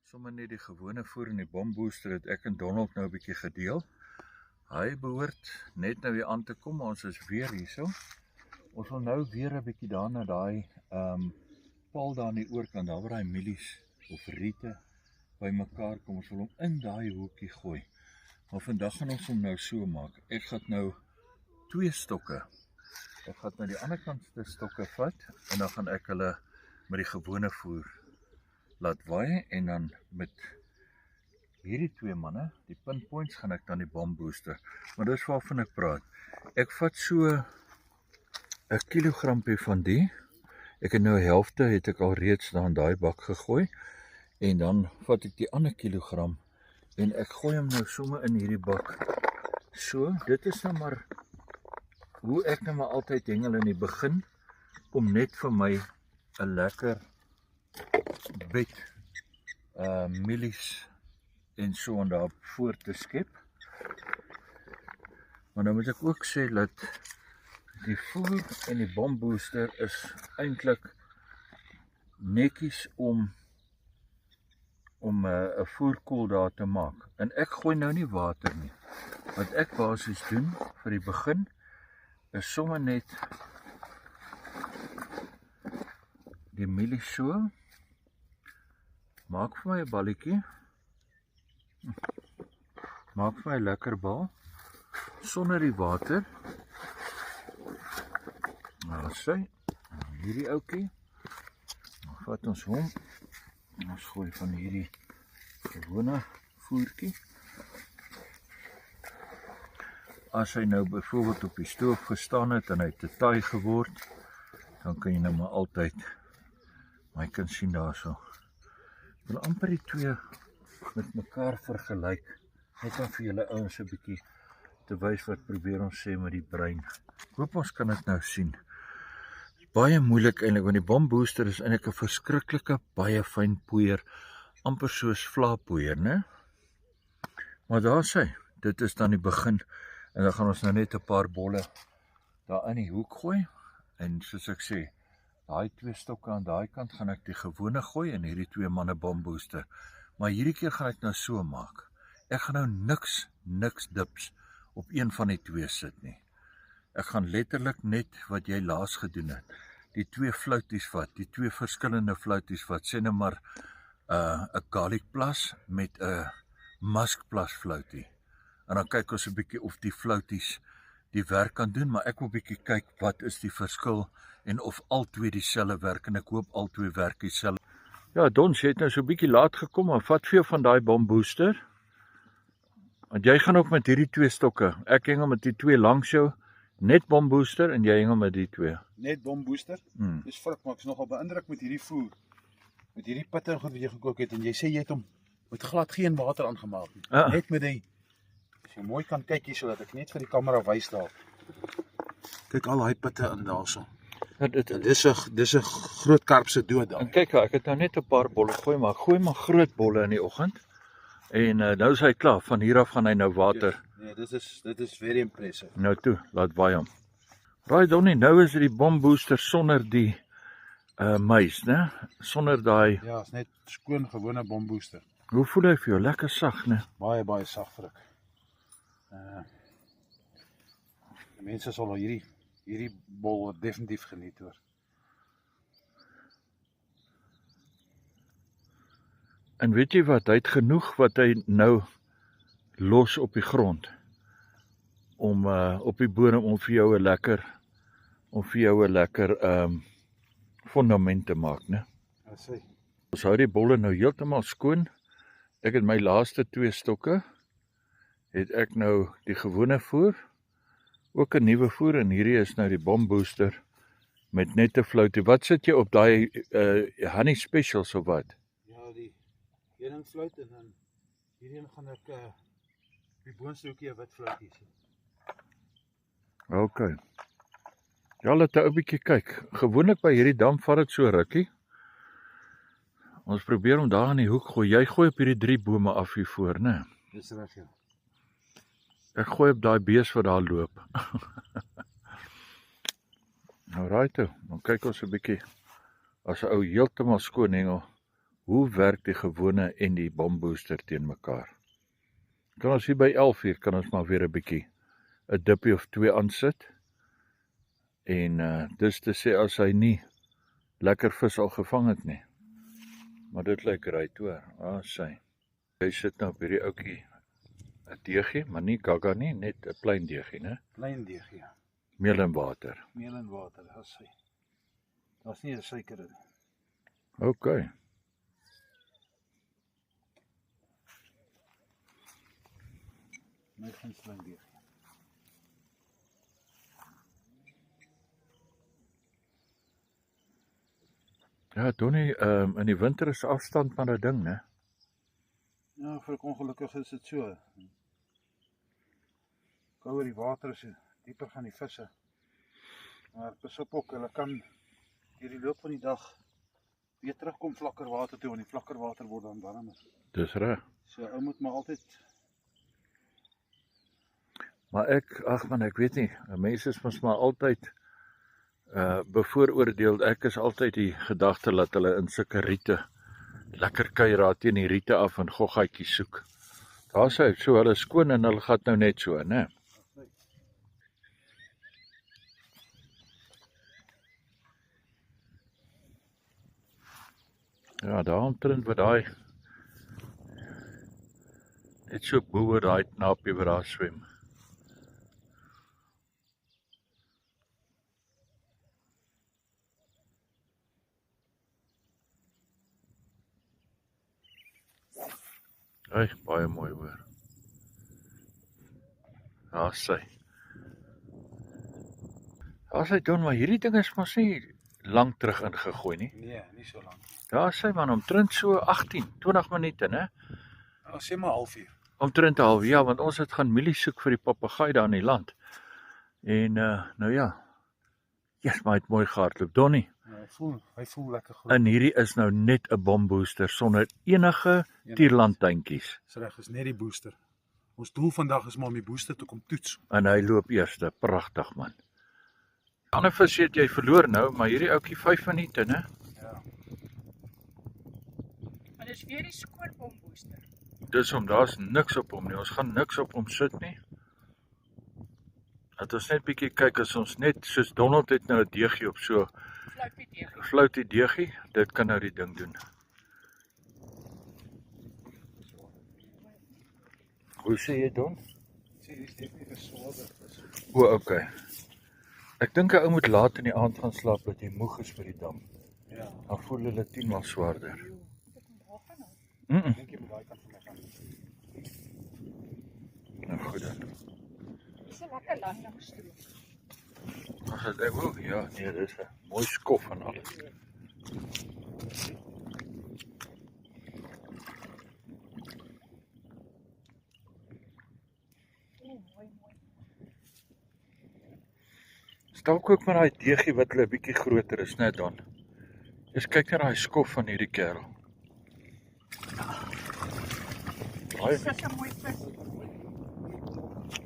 sommer net die gewone voer en die bombooster het ek en Donald nou 'n bietjie gedeel. Hy behoort net nou weer aan te kom, maar ons is weer hierso. Ons wil nou weer 'n bietjie daar na daai paal daar aan die oorkant, daar waar daai mielies of riete bymekaar kom. Ons wil hom in daai hoekie gooi. Maar vandag gaan ons hom nou so maak. Ek gaan nou 2 stokke. Ek gaan nou die ander kant se stokke vat en dan gaan ek hulle met die gewone voer laat waai en dan met hierdie 2 manne, die pinpoints, gaan ek dan die bombooster. Maar dis waarvan ek praat. Ek vat so 'n kilogrampie van die. Ek het nou 'n helfte het ek al reeds daar in daai bak gegooi. En dan vat ek die ander kilogram en ek gooi hom nou sommer in hierdie bak. So, dit is nou maar hoe ek nou maar altyd hengel in die begin om net vir my 'n lekker bed mielies en so en daar voor te skep. Maar nou moet ek ook sê dat die voer en die bombooster is eintlik netjies om 'n voerkoel daar te maak. En ek gooi nou nie water nie. Wat ek basies doen vir die begin is sommer net die mielies so. Maak vir my 'n balletjie. Maak vir my 'n lekker bal sonder die water. Nou sê, hierdie ouetjie. Dan vat ons hom. Ons gooi van hierdie gewone voertjie. As hy nou byvoorbeeld op die stoof gestaan het en hy te taai geword, dan kan jy nou maar altyd, maar jy kan sien daarso. Ek wil amper die 2 met mekaar vergelyk, net om vir julle ouens 'n bietjie te wys wat probeer ons sê met die brein. Ek hoop ons kan dit nou sien. Baie moeilik eintlik, want die bombooster is eintlik 'n verskriklike baie fyn poeier, amper soos vlaapoeier, né? Maar daar sê, dit is dan die begin en dan gaan ons nou net 'n paar bolle daar in die hoek gooi en soos ek sê, daai 2 stokke aan daai kant gaan ek die gewone gooi en hierdie 2 manne bombooster. Maar hierdie keer gaan ek nou so maak. Ek gaan nou niks dips op een van die 2 sit nie. Ek gaan letterlik net wat jy laas gedoen het. Die 2 flouties vat, die 2 verskillende flouties vat. Sê nou maar 'n garlic plus met 'n musk plus floutie. En dan kyk ons 'n bietjie of die flouties die werk kan doen, maar ek wil bietjie kyk wat is die verskil en of al 2 dieselfde werk en ek hoop al 2 werk dieselfde. Ja, Dons, jy het nou so 'n bietjie laat gekom, maar vat vir jou van daai bombooster. Want jy gaan ook met hierdie 2 stokke. Ek hengel met die 2 langs jou. Net bombooster en jy hengel met die 2. Net bombooster. Dis vrek, maar ek is nogal beïndruk met hierdie voer. Met hierdie pitte en goed wat jy gekook het en jy sê jy het hom met glad geen water aangemaak nie. Net met die, as jy mooi kan kyk hier sodat ek net vir die kamera wys daar. Kyk al daai pitte in daarso. Ja, dis 'n groot karp se dood daar. En kyk, ek het nou net 'n paar bolle gooi, maar ek gooi maar groot bolle in die oggend. En nou is hy klaar, van hier af gaan hy nou water. Nee, dit is very impressive. Nou toe, laat waai hom. Raai Donnie, nou is die bombooster sonder die muis, né? Sonder daai. Ja, is net skoon gewone bombooster. Hoe voel hy vir jou? Lekker sag, né? Baie sag vrek. Die mense sal hierdie bol definitief geniet hoor. En weet jy wat, hy het genoeg wat hy nou los op die grond om op die bodem om vir jou 'n lekker fondament te maak, né? Ja, sê. Ons hou die bolle nou heeltemal skoon. Ek het my laaste 2 stokke het ek nou die gewone voer, ook 'n nuwe voer en hierdie is nou die bombooster met net 'n floutie. Wat sit jy op daai honey specials of wat? Ja, die heuningfluit en dan hierheen gaan ek die boonste hoekie 'n wit fluitjie sien. OK. Ja, laat 'n ou bietjie kyk. Gewoonlik by hierdie dam vat dit so rukkie. Ons probeer om daar in die hoek gooi. Jy gooi op hierdie 3 bome af hier voor, né? Dis reg, ja. Ek gooi op daai bees wat daar loop. Nou right toe. Dan kyk ons 'n bietjie as 'n ou heeltemal skoon hengel Hoe werk die gewone en die bombooster teen mekaar? Kan ons hier by 11:00 kan ons maar weer 'n bietjie 'n dippie of 2 aansit. En dis te sê as hy nie lekker vis al gevang het nie. Maar dit lyk right hoor. Sy. Hy sit nou op hierdie ouetjie 'n deegie, maar nie gaga nie, net 'n klein deegie, né? Klein deegie, ja. Meel en water. Meel en water, daar's hy. Daar's nie 'n suiker in. OK. My gunsteling deegie. Ja, Donnie, in die winter is afstand maar 'n ding, né? Ja, vir ongelukkig is dit so. Kouer die water is, dieper gaan die visse. Maar pas op ook, hulle kan deur die loop van die dag weer terugkom vlakker water toe, want die vlakker water word dan warmer. Dis reg. So ou moet maar altyd. Maar ek weet nie, mense is mos maar altyd bevooroordeel. Ek is altyd die gedagte dat hulle in sulke riete lekker kuier daar teen die riete af en goggaatjies soek. Daar sê so hulle skoon en hulle gaan nou net so, né? Ja, daar omtrent wat daai net so boer daai knaapie wat daar swem. Hey, baie mooi hoor. Daar sy. Daar sy doen, maar hierdie ding is mos nie lank terug ingegooi nie. Nee, nie so lank. Daar sy man, omtrent so 18, 20 minute, né? Nou sê maar 0.5 uur. Omtrent 0.5, ja, want ons het gaan mielie soek vir die papegaai daar in die land. En nou ja. Yes, maar hy het mooi gehardloop, Donnie. Ja, hy voel lekker goed. En hierdie is nou net 'n bombooster sonder enige tierlandtuintjies. Dis reg, is net die booster. Ons doel vandag is maar om die booster te kom toets. En hy loop eerste, pragtig man. Ander vis het jy verloor nou, maar hierdie ouetjie 5 minute, né? Ja. Maar dis weer die skoon bombooster. Dis daar's niks op hom nie. Ons gaan niks op hom sit nie. Dat ons net bietjie kyk as ons net soos Donald het nou 'n deegie op so fluit die deegie, dit kan nou die ding doen. Hoe sê jy Don? Sê dis definitief swaarder. O, okay. Ek dink 'n ou moet laat in die aand gaan slaap dat jy moeg is vir die dam. Ja. Dan voel hulle 10 maal swaarder. Dink jy met daai kant van my gaan? Nou goed dan. Dis 'n lekker landingsstroom. Ag, ek wil ja, nee, dis 'n mooi skof en alles. Stalk ook met daai deegie wat hulle 'n bietjie groter is, net dan. Eens kyk net daai skof van hierdie kerel. Dis 'n mooi vis.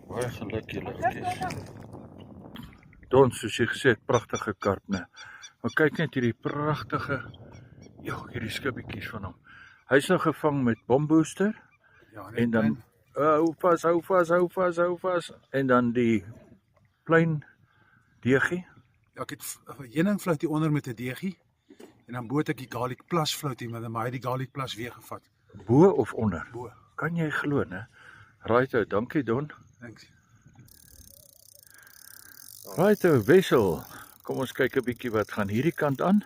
Baie geluk julle ouetjies. Don, soos jy gesê het, pragtige karp, né? Maar kyk net hierdie pragtige, hierdie skibbietjies van hom. Hy's nou gevang met bombooster. Ja, en dan hou vas. En dan die klein deegie. Ja, ek het 'n heuningfluit hier onder met 'n deegie en dan bo het ek die garlic plus fluit hier, maar hy het die garlic plus weer gevat. Bo of onder? Bo. Kan jy glo, né? Right, dankie Don. Thanks. Right, Wessel. Kom ons kyk 'n bietjie wat gaan hierdie kant aan.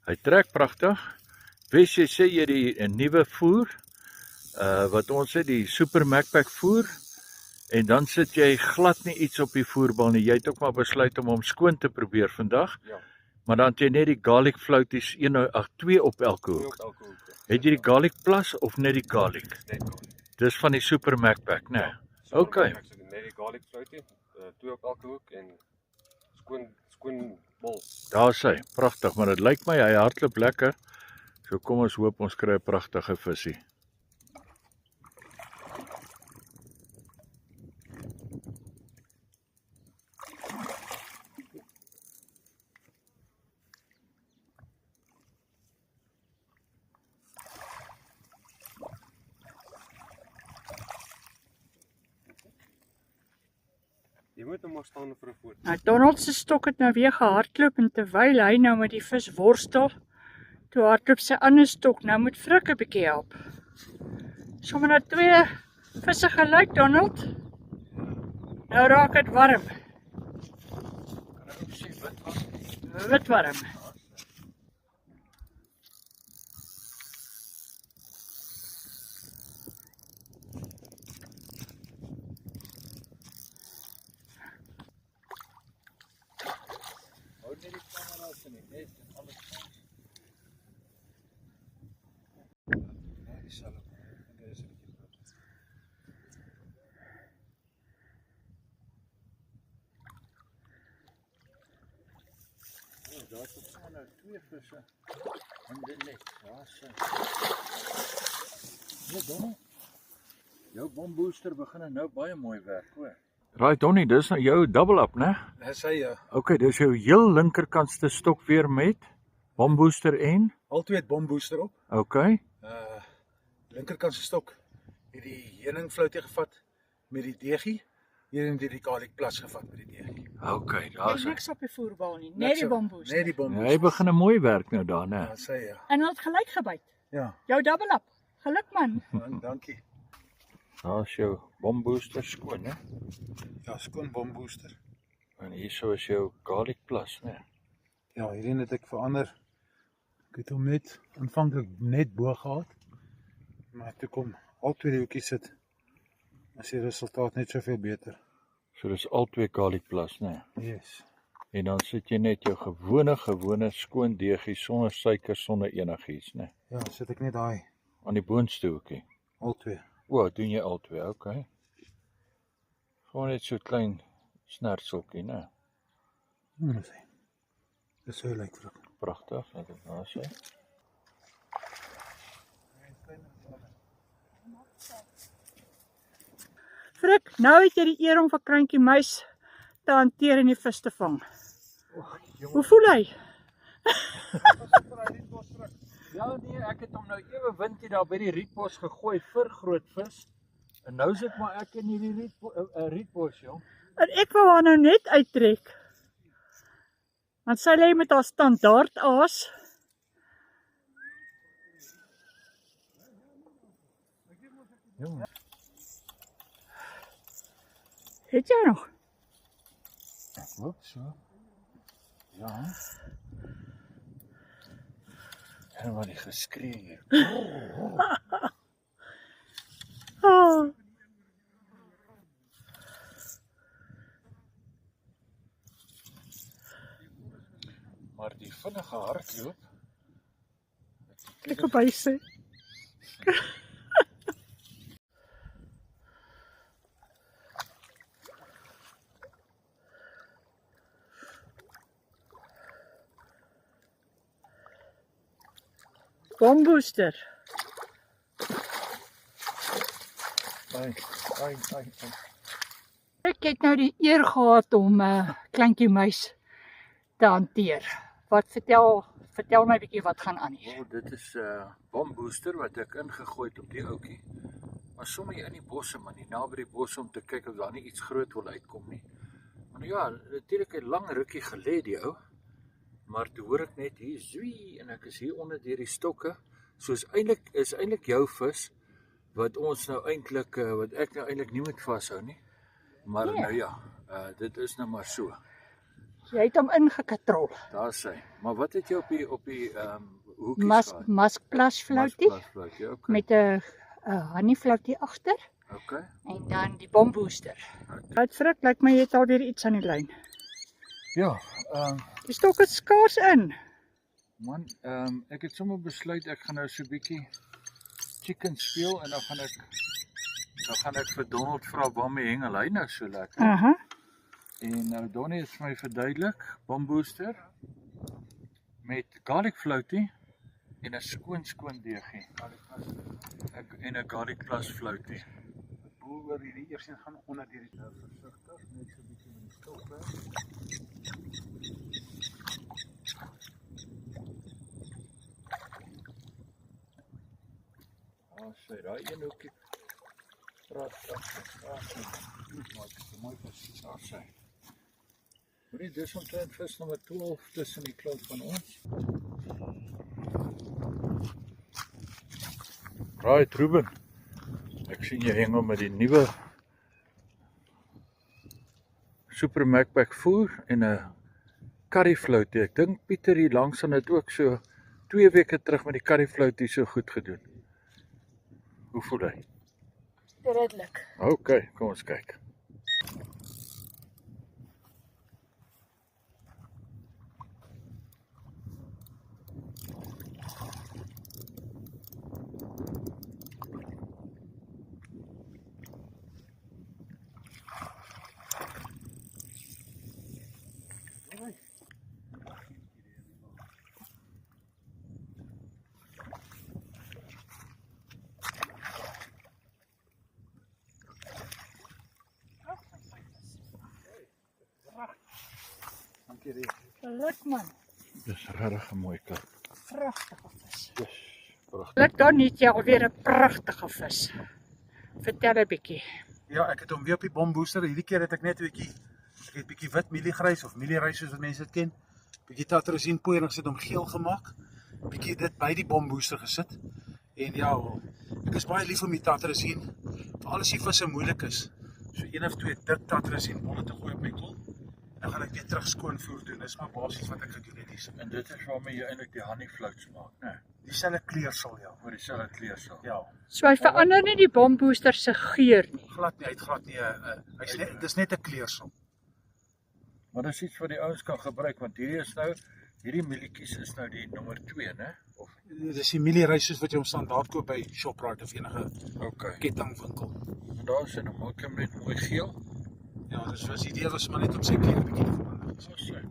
Hy trek pragtig. Wes, jy sê jy die 'n nuwe voer, wat ons sê die Super Macpac voer, en dan sit jy glad nie iets op die voerbal nie. Jy het ook maar besluit om hom skoon te probeer vandag. Ja. Maar dan het jy net die garlic flouties 2 op elke hoek. Het jy die garlic plus of net die garlic? Net garlic. Dis van die Super Macpac, né? Ja, Okay. Net die garlic floutie, 2 op elke hoek en skoon bol. Daar sê, pragtig, maar dit lyk my hy hardloop lekker. So kom ons hoop ons kry 'n pragtige visie. moet hom maar staan vir 'n foto. Nou Donald se stok het nou weer gehardloop en terwyl hy nou met die vis worstel, toe hardloop sy ander stok nou met Frik 'n bietjie help. Sommige nou 2 visse gelyk, Donald. Nou raak dit warm. Wit warm. Daar staan nou 2 visse in die net. Daar's ja, Donnie. Jou bombooster begin nou baie mooi werk, hoor. Right, Donnie, dis nou jou double up, né? Dis hy ja. Okay, dis jou heel linkerkantste stok weer met bombooster en Albei het bombooster op. okay. Linkerkant se stok het die heuningfloutie gevat met die deegie. Hier het die garlic plus gevat met die deegie. Okay, Daar's daar's hy. niks op die voerbal nie, net die bomboes. Net die Ja, bombooster. hy begin 'n mooi werk nou daar, né? Ja, sê ja. En hulle het gelyk gebyt. Ja, Jou double up. Geluk man. dankie. Daar's jou bombooster skoon, né? Ja, skoon bombooster. En hierso is jou garlic plus, né? Ja, hierin het ek verander. Ek het hom net aanvanklik net bo gehad. Maar toe kom al 2 hoekies sit. As die resultaat net soveel beter. So dis albei garlic plus, né? Yes. En dan sit jy net jou gewone skoon deegie sonder suiker, sonder enigiets, né? Ja, sit ek net daai Aan die boonste hoekie. al 2. O, doen jy al 2, okay. Gewoon net so klein snertseltjie, né? Dis hy. Dis so lyk vir ek. Pragtig, dat het daar sê. Frik, nou het jy die eer om vir Krantjie Muis te hanteer en die vis te vang. Hoe voel hy? Ja nee, ek het hom nou ewe windjie daar by die rietbos gegooi vir groot vis. En nou sit maar ek in hierdie rietbos, jong. En ek wou haar nou net uittrek. Want sy lê met haar standaard aas. Jong. Het jy nog? Ek hoop so. Ja. En wat die geskree hier. Oh. Maar die vinnige hardloop. Ek op hy sê. Bombooster. Ai. Ek het nou die eer gehad om Kleintjie Muis te hanteer. Wat vertel my 'n bietjie wat gaan aan hier. Oh, dit is 'n bombooster wat ek ingegooi het op die ouetjie. Maar sommer hier in die bosse, man, nie naby die bosse om te kyk of daar nie iets groot wil uitkom nie. Maar ja, natuurlik 'n lang rukkie gelê die ou. Maar toe hoor ek net hier zwee en ek is hier onder deur die stokke. So is eintlik jou vis wat ons nou eintlik wat ek nou eintlik nie moet vashou nie. Maar Nee. nou ja, dit is nou maar so. Jy het hom ingekatrol. Daar sê. Maar wat het jy op die hoekies gehad? Maskplas floutie Maskplasfloutie, okay. met 'n honey floutie agter Okay. en dan die bombooster. Wat Frik, lyk my jy het alweer iets aan die lyn. Ja, Die stok is skaars in. man, ek het sommer besluit ek gaan nou so 'n bietjie chicken speel en dan gaan ek vir Donald vra waarmee hengel hy nou so lekker. Aha. En nou Donnie het vir my verduidelik, bombooster met garlic floutie en 'n skoon deegie. En 'n garlic plus floutie. Boer oor hierdie eers een gaan onder deur die versigtig, net so 'n bietjie met die stok weg. Sê daai een hoekie. Mooi vis. Daar sê. Hoorie, dis omtrent vis nommer 12 tussen die klomp van ons. Right, Ruben. Ek sien jy hengel met die nuwe Super Macpac voer en 'n curryfloutie. Ek dink Pieter hier langs aan het ook so 2 weke terug met die curryfloutie so goed gedoen. Hoe voel hy? Redelik. OK, kom ons kyk. Geluk man. Dis regtig 'n mooi klip. Pragtige vis. Yes, pragtig. Geluk dan niet jy alweer 'n pragtige vis. Vertel 'n bietjie. Ja, ek het hom weer op die bombooster. Hierdie keer het ek net 'n bietjie wit mieliegrys of mielierys soos wat mense dit ken. Bietjie tartrazine poeier en ek het hom geel gemaak. Bietjie dit by die bombooster gesit. En ja, ek is baie lief om die tartrazine. Veral as die visse moeilik is. So 1 of 2 dik tartrazine bolle te gooi op my kol. Dan gaan ek weer terug skoonvoer doen. Dis maar basies wat ek gedoen het hier. En dit is waarmee jy eintlik die honey floats maak, né? Dieselfde kleursel, ja. Oor dieselfde kleursel. Ja. So hy verander nie die bombooster se geur nie. Glad nie, hy het glad nie. Hy's net dis net 'n kleursel. Maar dis iets wat die ouens kan gebruik want hierdie mielietjies is nou die nommer 2, né? Of Dis die mielierys soos wat jy hom standaard koop by Shoprite of enige OK. kettingwinkel. En daar is hy nou maak hom net mooi geel. Ja, dis was die idee was maar net om sy kleur 'n bietjie te verander. So sê.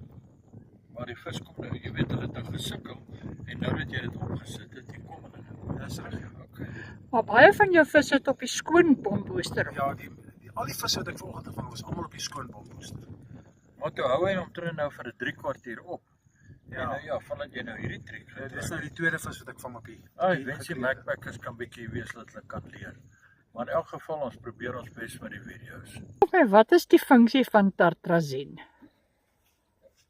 Maar die vis kom nou, jy weet hulle het nou gesukkel en nou dat jy dit opgesit het, hier kom hulle nou. Dis reg. Ja. OK. Maar baie van jou visse het op die skoon bombooster. Ja, al die visse wat ek vanoggend gevang was almal op die skoon bombooster. Maar toe hou hy omtrent nou vir 'n 3 kwartier op. Ja. En nou ja, vandat jy nou hierdie triek Ja, gebruik. dis nou die tweede vis wat ek vang op die. Ek wens die Macpackers kan bietjie wees dat hulle kan leer. Maar in elk geval ons probeer ons bes met die video's. Okay, wat is die funksie van tartrazine?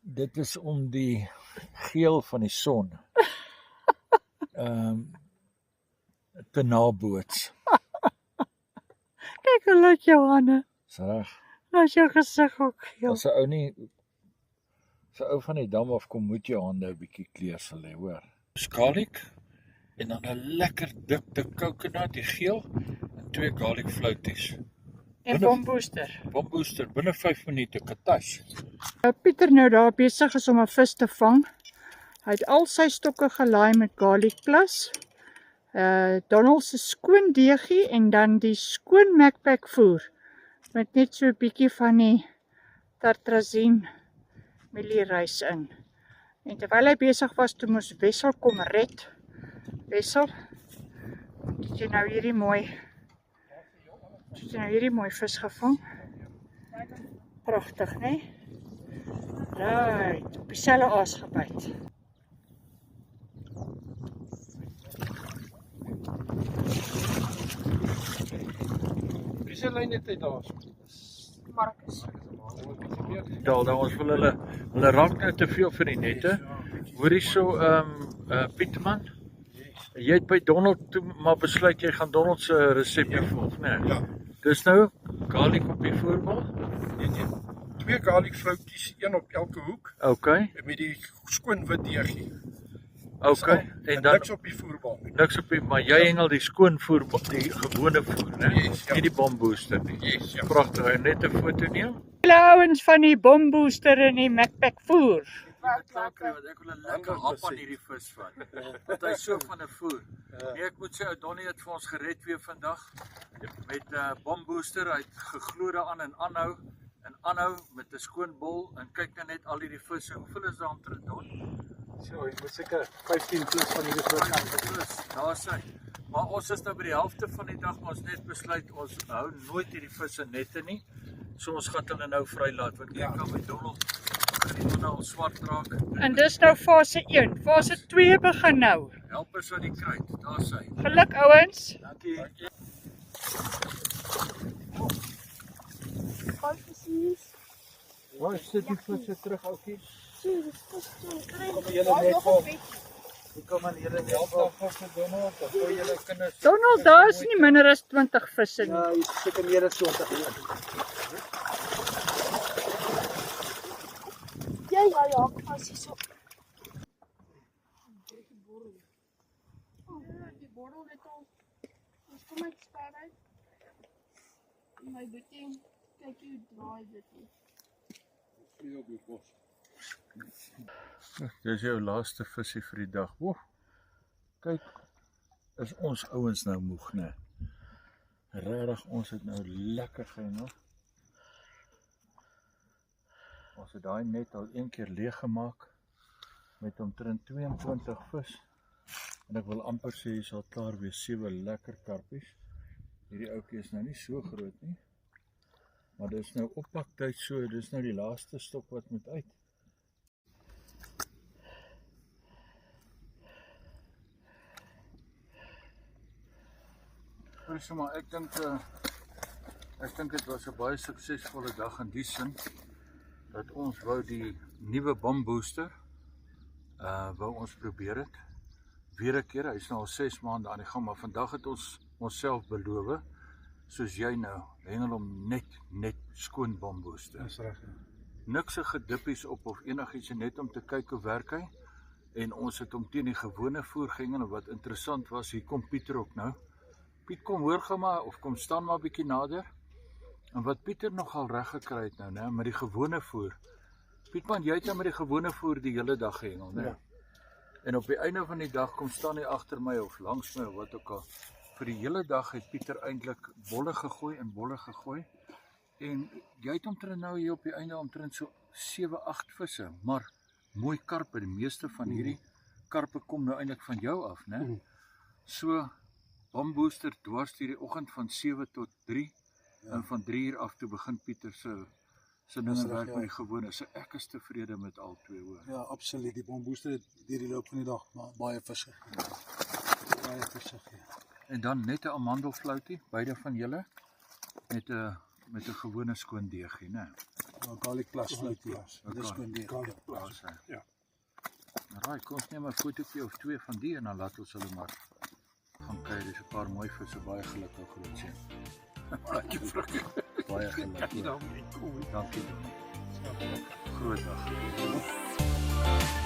Dit is om die geel van die son te naboots. Kyk hoe lyk jou hande. Dis reg. Nou is jou gesig ook geel. As 'n ou nie as 'n ou van die dam af kom, moet jou hande 'n bietjie kleursel hê, hoor. Garlic en dan 'n lekker dik coconut, die geel en 2 garlic floaties. En bombooster. Bombooster binne 5 minute katash. Pieter nou daar besig is om 'n vis te vang. Hy het al sy stokke gelaai met garlic plus. Donald se skoon deegie en dan die skoon Macpac voer met net so 'n bietjie van die tartrazine mielierys in. En terwyl hy besig was, toe moes Wessel kom red. Wessel, het jy nou hierdie mooi vis gevang? Pragtig, né? Right, op dieselfde aas gebyt. Wie se lyn het hy daar? Marcus. Dan ons wil hulle raak nou te veel vir die nette. Hoor hierso Pietman. Jy het by Donald toe maar besluit jy gaan Donald se resepte volg, né? Ja. Dis nou garlic op die voorbal. Nee. 2 garlic floaties, een op elke hoek OK. met die skoon wit deegie. OK. En dan niks op die voerbal. niks op die, maar jy hengel die skoon voerbal, die gewone voer, né? Yes, ja. Nie die bombooster nie. Yes, ja. Pragtig, hy het net 'n foto neem. Hallo ouens van die bombooster en die Macpac voer. Want ek wil 'n lekker hap aan hierdie vis vat. Want hy is so van 'n voer. Nee, ek moet sê Donnie het vir ons gered weer vandag met 'n bombooster. Hy het geglo daaraan en aanhou met 'n skoon bol en kyk nou net al hierdie visse. Hoeveel is daar omtrent Don? So, jy moet seker 15 plus van hierdie vis. Plus, daar is hy. Maar ons is nou by die helfte van die dag, maar ons net besluit ons hou nooit hierdie visse nette nie. So ons gaan hulle nou vrylaat want kyk kan met Donald gaan nou al swart raak. En dis nou fase 1. Fase 2 begin nou. Help ons aan die kruit. Daar's hy. Geluk ouens. Dankie. Waar sit die visse terug, oukie? Kom julle net op. Kom aan julle net op. Donald, daar is nie minder as 20 visse nie. Ja, jy seker meer as 20. Ja, pas hierso. Die bordel het al. Ons kom uit span uit. My boetie, kyk hoe draai dit nie. Dis jou laaste visie vir die dag. Woe, kyk, is ons ouens nou moeg, né? Regtig, ons het nou lekker gehengel. Ons het daai net al een keer leeg gemaak met omtrent 22 vis. En ek wil amper sê jy sal klaar wees 7 lekker karpies. Hierdie ouetjie is nou nie so groot nie. Maar dit is nou oppaktyd so, dit is nou die laaste stok wat moet uit. Maar ek dink dit was 'n baie suksesvolle dag in die sin dat ons wou die nuwe bombooster wou ons probeer het. Weer 'n keer, hy is nou al 6 maande aan die gang, maar vandag het ons onsself beloof, soos jy nou, hengel hom net skoon bombooster. Dis reg. Niks se gedippies op of enigiets, net om te kyk hoe werk hy. En ons het hom teen die gewone voer gehengel, en wat interessant was, hier kom Pieter ook nou. Piet, kom hoor gou maar, of kom staan maar bietjie nader. En wat Pieter nogal reg gekry het nou, né, met die gewone voer. Pietman, jy het nou met die gewone voer die hele dag gehengel, né? Ja. En op die einde van die dag kom staan hy agter my of langs my of wat ook al. Vir die hele dag het Pieter eintlik bolle gegooi en bolle gegooi. En jy het omtrent nou hier op die einde omtrent so 7-8 visse, maar mooi karpe. Die meeste van hierdie karpe kom nou eintlik van jou af, né? So bombooster dwars hierdie oggend van 7 tot 3 en van 3 uur af toe begin Pieter se dinge werk met die gewone. So ek is tevrede met al twee, hoor. Ja, absoluut. Die bombooster het deur die loop van die dag baie visse. Baie visse. En dan net 'n amandelfloutie, beide van julle met 'n gewone skoon deegie, né? Ja, garlic plus floutie. Dis skoon deeg. Ja. Alraai, kom ons neem 'n fotootjie of 2 van die en dan laat ons hulle maar gaan kyk. Dis 'n paar mooi visse, baie gelukkig groot sien. Dankie vruggie. Baie gelukkig. Dankie. Groot dag.